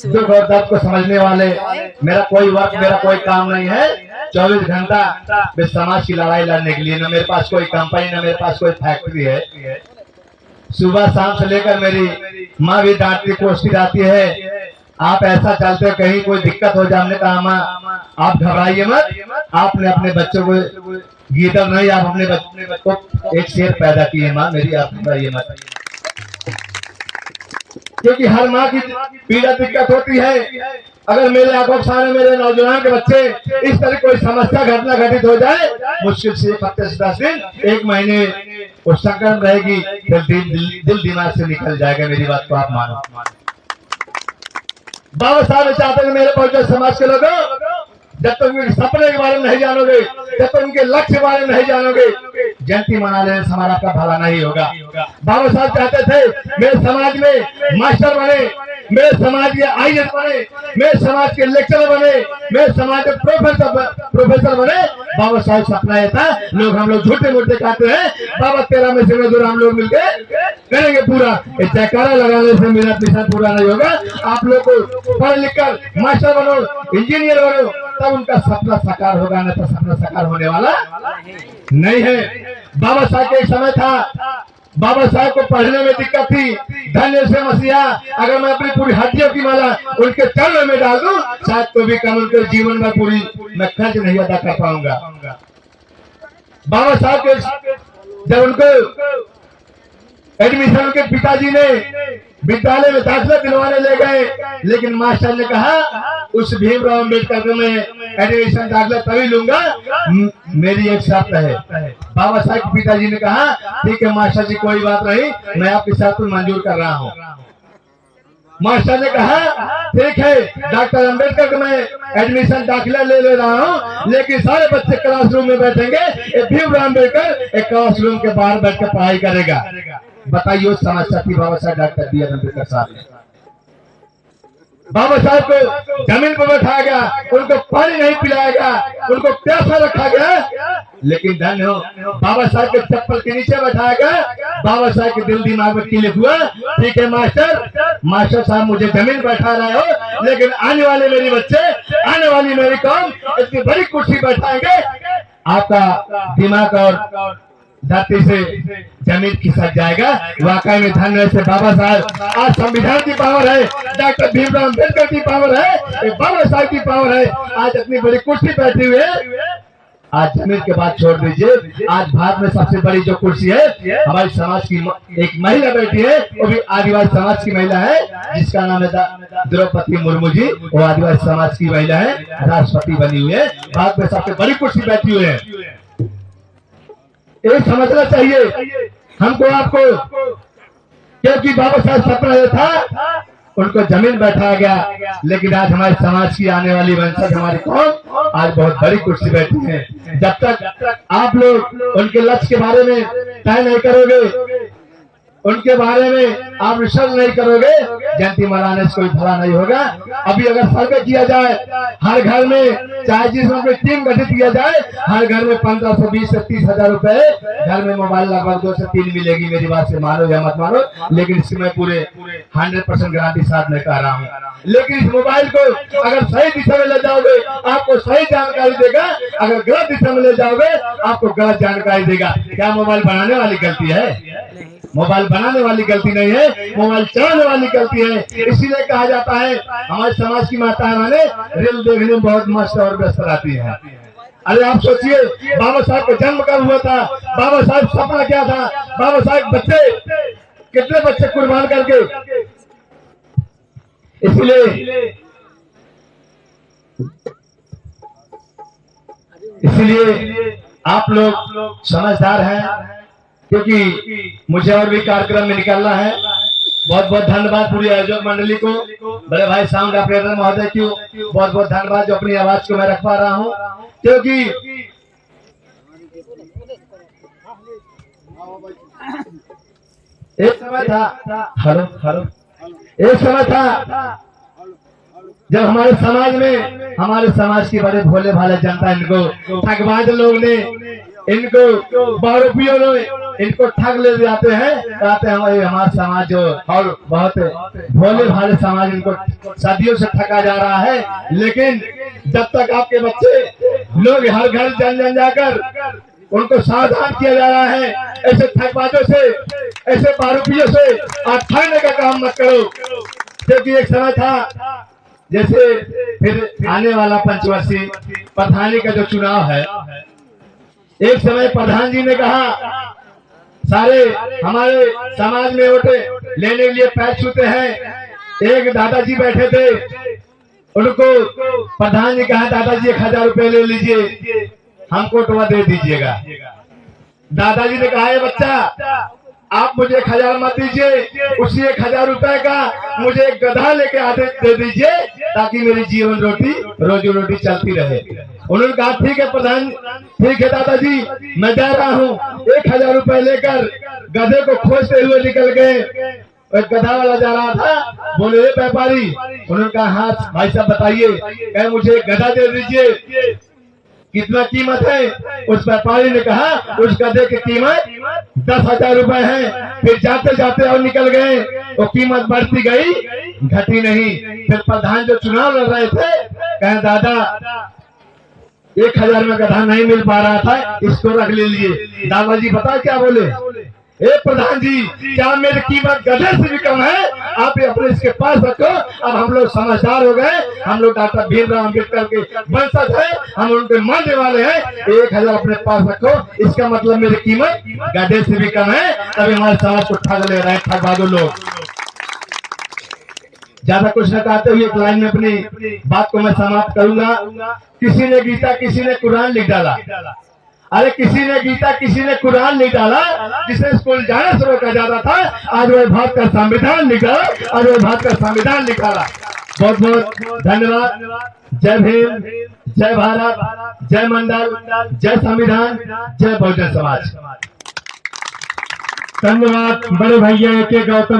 दुख और दर्द को समझने वाले। मेरा कोई वर्क, मेरा कोई काम नहीं है 24 घंटा मैं समाज की लड़ाई लड़ने के लिए। न मेरे पास कोई कंपनी, न मेरे पास कोई फैक्ट्री है। सुबह शाम से लेकर मेरी माँ भी डांटती कोसती रहती है, आप ऐसा चलते हो कहीं कोई दिक्कत हो जाए। हमने कहा माँ आप घबराइए मत, आपने अपने बच्चों को गीदड़ नहीं, आप अपने बच्चों को एक शेर पैदा किए माँ मेरी, आप घबराइए मत। क्योंकि हर माँ की पीड़ा दिक्कत होती है। अगर मेरे आंखों के सामने मेरे नौजवान के बच्चे इस तरह कोई समस्या घटना घटित हो जाए, मुश्किल से 1 हफ्ते से 10 दिन 1 महीने वो संकट रहेगी, फिर दिल दिमाग से निकल जाएगा। मेरी बात को आप मानो। बाबा साहब चाहते हैं मेरे बहुजन समाज के लोगों, जब तक उनके सपने के बारे में नहीं जानोगे, जब तक उनके लक्ष्य के बारे में नहीं जानोगे, जयंती मना लेने से हमारा आपका भला नहीं होगा। बाबा साहब चाहते थे मेरे समाज में मास्टर बने, मेरे समाज के IAS बने, मेरे समाज के लेक्चरर बने, मेरे समाज के प्रोफेसर बने। बाबा साहब सपना ये था। हम लोग झूठे मूठे कहते हैं बाबा 13 में से मजदूर हम लोग मिलके करेंगे पूरा। जयकारा लगाने से मेरा मिशन पूरा नहीं होगा। आप लोग को पढ़ लिख कर मास्टर बनो, इंजीनियर बनो, तब उनका सपना साकार होगा, नहीं तो सपना साकार होने वाला नहीं है। बाबा साहब के एक समय था, बाबा साहब को पढ़ने में दिक्कत थी। धन्य से मसीहा, अगर मैं अपनी पूरी हड्डियों की माला उनके चरणों में डाल दूं, शायद तो भी कम उनके जीवन में पूरी मैं खर्च नहीं अदा कर पाऊंगा। बाबा साहब के जब उनको एडमिशन के पिताजी ने विद्यालय में दाखिला दिलवाने ले गए, लेकिन मास्टर ने कहा उस भीमराव अम्बेडकर को मैं एडमिशन दाखिला तभी लूंगा, मेरी एक शर्त है। बाबा साहब के पिताजी ने कहा ठीक है मास्टर जी, कोई बात नहीं, मैं आपकी शर्त मंजूर कर रहा हूँ। मास्टर ने कहा ठीक है डॉक्टर अम्बेडकर को मैं एडमिशन दाखिला ले रहा हूँ, लेकिन सारे बच्चे क्लासरूम में बैठेंगे, भीमराव अम्बेडकर एक क्लासरूम के बाहर बैठकर पढ़ाई करेगा। बताइए उस समस्या थी बाबा साहब डॉक्टर B.R. अम्बेडकर साहब ने। बाबा साहब को जमीन पर बैठाया गया, उनको पानी नहीं पिलाया गया, उनको प्यासा रखा गया, लेकिन धन्य हो बाबा साहब के चप्पल के नीचे बैठाया गया। बाबा साहब के दिल दिमाग में क्लिक हुआ, ठीक है मास्टर साहब मुझे जमीन बैठा रहे हो, लेकिन आने वाले मेरे बच्चे, आने वाली मेरी कौम इतनी बड़ी कुर्सी बैठाएंगे, आपका दिमाग और धरती से जमीन खिसक जाएगा। वाकई में धन्य से बाबा साहब, आज संविधान की पावर है, डॉक्टर भीमराव अम्बेडकर की पावर है, बाबा साहब की पावर है, आज इतनी बड़ी कुर्सी बैठी हुई है। आज जमीन के बाद छोड़ दीजिए, आज भारत में सबसे बड़ी जो कुर्सी है हमारी समाज की एक महिला बैठी है, वो भी आदिवासी समाज की महिला है, जिसका नाम है द्रौपदी मुर्मू जी। वो आदिवासी समाज की महिला है, राष्ट्रपति बनी हुई है, भारत में सबसे बड़ी कुर्सी बैठी हुई है। ये समझना चाहिए हमको आपको, क्योंकि बाबा साहब सपना ये था उनको जमीन बैठाया गया, लेकिन आज हमारे समाज की आने वाली वंशज हमारी कौन आज बहुत बड़ी कुर्सी बैठी है। जब तक आप लोग उनके लक्ष्य के बारे में तय नहीं करोगे, उनके बारे में आप रिसर्च नहीं करोगे, जयंती मनाने से कोई भला नहीं होगा। अभी अगर सर्वे किया जाए हर घर में, चाहे जिसमें कोई टीम गठित किया जाए, हर घर में 1520 से 30,000 रुपए घर में मोबाइल लगभग 2 से 3 मिलेगी। मेरी बात से मानो या मत मानो, लेकिन इसकी मैं पूरे 100% गारंटी साथ में कह रहा हूँ। लेकिन इस मोबाइल को अगर सही दिशा में ले जाओगे आपको सही जानकारी देगा, अगर गलत दिशा में ले जाओगे आपको गलत जानकारी देगा। क्या मोबाइल बनाने वाली गलती है? मोबाइल बनाने वाली गलती नहीं है, मोबाइल चलाने वाली गलती है। इसीलिए कहा जाता है हमारे समाज की माताएं माने रील देखने में बहुत मस्त और व्यस्त रहती है। अरे आप सोचिए बाबा साहब का जन्म कब हुआ था, बाबा साहब सपना क्या था, बाबा साहब बच्चे कितने बच्चे कुर्बान करके। इसीलिए आप लोग समझदार हैं, क्योंकि मुझे और भी कार्यक्रम में निकलना है। बहुत बहुत धन्यवाद पूरी आयोजक मंडली को, बड़े भाई साउंड ऑपरेटर महोदय को बहुत बहुत धन्यवाद जो अपनी आवाज को मैं रख पा रहा हूँ, क्योंकि एक समय था एक समय था जब हमारे समाज में, हमारे समाज की बड़े भोले भाले जनता, इनको ठगबाज लोग ने इनको बहुरूपियों ने इनको ठग ले जाते हैं, कहते हैं हमारा समाज जो और बहुत भोले भाले समाज, इनको सदियों से ठगा जा रहा है। लेकिन जब तक आपके बच्चे लोग हर घर जन जन जाकर उनको सावधान किया जा रहा है, ऐसे ठगबाजों से, ऐसे बहुरूपियों से आप ठगने का काम मत करो। क्योंकि एक समय था, जैसे फिर आने वाला पंचवर्षीय प्रधानी का जो चुनाव है, एक समय प्रधान जी ने कहा सारे हमारे समाज में वोट लेने के लिए पैर छूते हैं। एक दादाजी बैठे थे, उनको प्रधान जी कहा दादाजी 1000 रुपए ले लीजिए, हमको टोआ दे दीजिएगा। दादाजी ने कहा बच्चा आप मुझे 1000 मत दीजिए, उसी 1000 रुपए का मुझे एक गधा लेके आधे दे दीजिए, ताकि मेरी जीवन रोजी रोटी चलती रहे। उन्होंने कहा ठीक है प्रधान, ठीक है दादाजी, मैं जा रहा हूँ। 1000 रुपए लेकर गधे को खोजते हुए निकल गए। एक गधा वाला जा रहा था, बोले व्यापारी, उन्होंने कहा हाँ भाई साहब बताइए, कहे मुझे एक गधा दे दीजिए, कितना कीमत है? उस व्यापारी ने कहा उस गधे की कीमत 10,000 रुपए है। फिर जाते जाते और निकल गए, वो कीमत बढ़ती गई, घटी नहीं। फिर प्रधान जो चुनाव लड़ रहे थे, कहे दादा 1000 में गधा नहीं मिल पा रहा था, इसको रख लीजिए। दादाजी बता क्या बोले, ए प्रधान जी, क्या मेरी कीमत गधे से भी कम है? आप ये अपने इसके पास रखो। अब हम लोग समझदार हो गए, हम लोग डॉक्टर भीमराव अम्बेडकर के वंशज हैं, हम उनके मानने वाले हैं। 1000 अपने पास रखो, इसका मतलब मेरी कीमत गधे से भी कम है। तभी हमारे समाज को ठग ले रहे हैं ठगबाजों लोग। ज्यादा कुछ न कहते हुए एक लाइन में अपनी बात को मैं समाप्त करूंगा। किसी ने गीता, किसी ने कुरान लिख डाला। अरे किसी ने गीता, किसी ने कुरान लिख डाला। जिसे स्कूल जाने से रोका जाता था, आज वह भारत का संविधान निकाला, आज वह भारत का संविधान निकाला। बहुत बहुत धन्यवाद। जय भीम, जय भारत, जय मंडल, जय संविधान, जय बहुजन समाज। धन्यवाद बड़े भैया के गौतम।